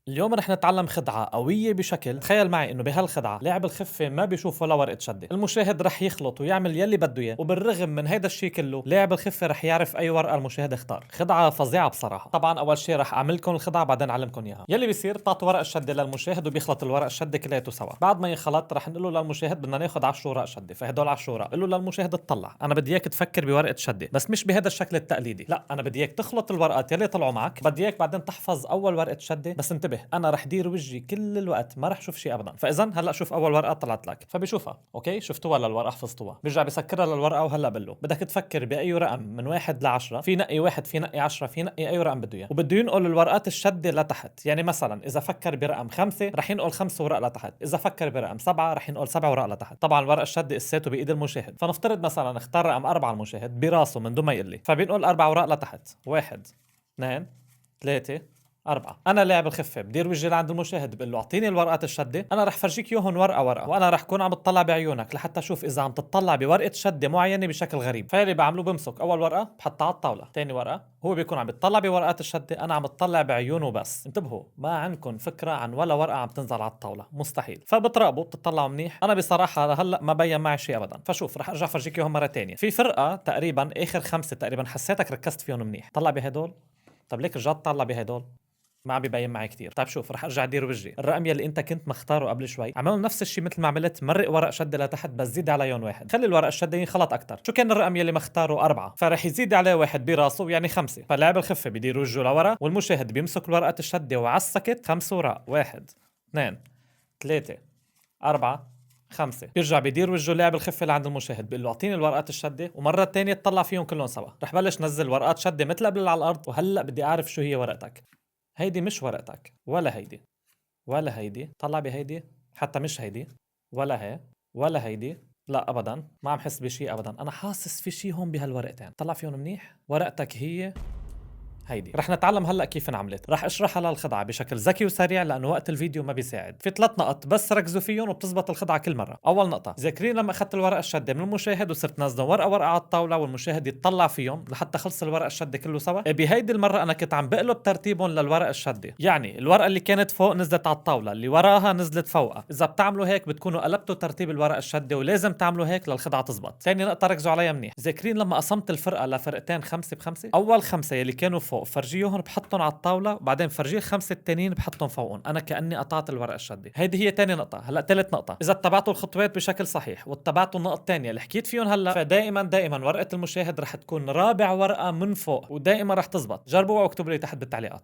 اليوم رح نتعلم خدعة قوية بشكل. تخيل معي انه بهالخدعة لاعب الخفة ما بيشوف ولا ورقة شدة، المشاهد رح يخلط ويعمل يلي بده اياه، وبالرغم من هيدا الشيء كله لاعب الخفة رح يعرف اي ورقة المشاهد اختار. خدعة فظيعة بصراحة. طبعا اول شيء رح اعملكم الخدعة بعدين اعلمكم اياها. يلي بيصير تعطوا ورقة الشدة للمشاهد وبيخلط الورق الشدة كلياته سوا. بعد ما ينخلط رح نقول له للمشاهد بدنا ناخذ 10 ورق شدة، فهدول 10 ورق. قل له للمشاهد اطلع، انا بدي اياك تفكر بورقة شدة بس مش بهذا الشكل التقليدي، لا انا بدي اياك تخلط الورقات يلي طلعوا معك، بدي اياك بعدين تحفظ اول ورقة شدة. بس انتبه، انا رح دير وجهي كل الوقت، ما رح شوف شيء ابدا. فاذا هلا شوف اول ورقه طلعت لك، فبيشوفها اوكي، شفتوها للورقه حفظتوها، بيرجع بيسكرها للورقه. وهلا بقول له بدك تفكر باي رقم من 1 ل10، في نقي 1، في نقي 10، في نقي اي رقم بده اياه، وبده ينقل الورقات الشده لتحت. يعني مثلا اذا فكر برقم 5 رح ينقل 5 ورق لتحت، اذا فكر برقم 7 رح ينقل 7 ورق لتحت. طبعا الورقه الشده قسيته بايد المشاهد، فنفترض مثلا اختار رقم 4 المشاهد براسه من دون ما يقول لي، فبينقل 4 ورق لتحت. 1 2 3 4. انا لاعب الخفه بدير وجهي لعند المشاهد بقول له اعطيني الورقات الشده، انا رح فرجيك اياهم ورقه ورقه، وانا رح كون عم بتطلع بعيونك لحتى اشوف اذا عم تطلع بورقه شده معينه بشكل غريب. فيلي بعمله بمسك اول ورقه بحطها على الطاوله، ثاني ورقه هو بيكون عم بيطلع بورقات الشده، انا عم بتطلع بعيونه بس. انتبهوا، ما عندكم فكره عن ولا ورقه عم تنزل على الطاوله، مستحيل. فبتراقبوا بتطلعوا منيح. انا بصراحه هلا ما بين معي شيء ابدا، فشوف رح ارجع فرجيك اياهم مره ثانيه. في فرقه تقريبا اخر 5 تقريبا حسيتك ركزت فيهم منيح، طلع بهدول. طب ليك رجعت طلع بهدول؟ ما عم بيبين معي كتير. طيب شوف رح ارجع ادير وجهي، الرقم يلي انت كنت مختاره قبل شوي اعمل نفس الشيء مثل ما عملت، مرق ورق شده لتحت بس زيد عليهم 1، خلي الورق الشده ينخلط اكثر. شو كان الرقم يلي مختاره؟ 4، فرح يزيد عليه 1 براسه يعني 5. فلاعب الخفه بدير وجهه لورا والمشاهد بيمسك الورقه الشده وعلى السكت 5 ورق. 1 2 3 4 5. بيرجع بيدير وجهه لاعب الخفه لعند المشاهد بيقول له اعطيني الورقات الشده، ومره تانية تطلع فيهم كلهم سوا. رح بلش نزل ورقات شده مثل قبل على الارض، وهلا بدي اعرف شو هي ورقتك. هيدي مش ورقتك، ولا هيدي، ولا هيدي. طلع بهيدي، حتى مش هيدي، ولا هي، ولا هيدي. لا ابدا، ما عم حس بشي ابدا، انا حاسس في شي هون بهالورقتين. طلع فيهم منيح. ورقتك هي هيدي. رح نتعلم هلا كيف انعملت، رح اشرح هلا الخدعه بشكل ذكي وسريع لانه وقت الفيديو ما بيساعد. في 3 نقط بس ركزوا فيهم وبتزبط الخدعه كل مره. اول نقطه، ذاكرين لما اخذت الورقه الشده من المشاهد وصرت نازله ورقه ورقه على الطاوله والمشاهد يتطلع فيهم لحتى خلص الورقه الشده كله سوا؟ بهيدي المره انا كنت عم بقلب ترتيبهم للورقه الشده، يعني الورقه اللي كانت فوق نزلت على الطاوله، اللي وراها نزلت فوقها. اذا بتعملوا هيك بتكونوا قلبتوا ترتيب الورقه الشده، ولازم تعملوا هيك للخدعه تزبط. ثاني نقطه ركزوا عليها منيح، ذاكرين لما قسمت الفرقه لفرقتين 5 ب5؟ اول 5 يلي كانوا فوق فرجيهم بحطهم على الطاوله، وبعدين فرجيه ال5 التانيين بحطهم فوقهم، انا كاني قطعت الورقه الشده. هيدي هي تاني نقطه. هلا ثالث نقطه، اذا اتبعتوا الخطوات بشكل صحيح واتبعتوا النقط الثانيه اللي حكيت فيهم هلا، فدائما ورقه المشاهد رح تكون رابع ورقه من فوق، ودائما رح تزبط. جربوا واكتبوا لي تحت بالتعليقات.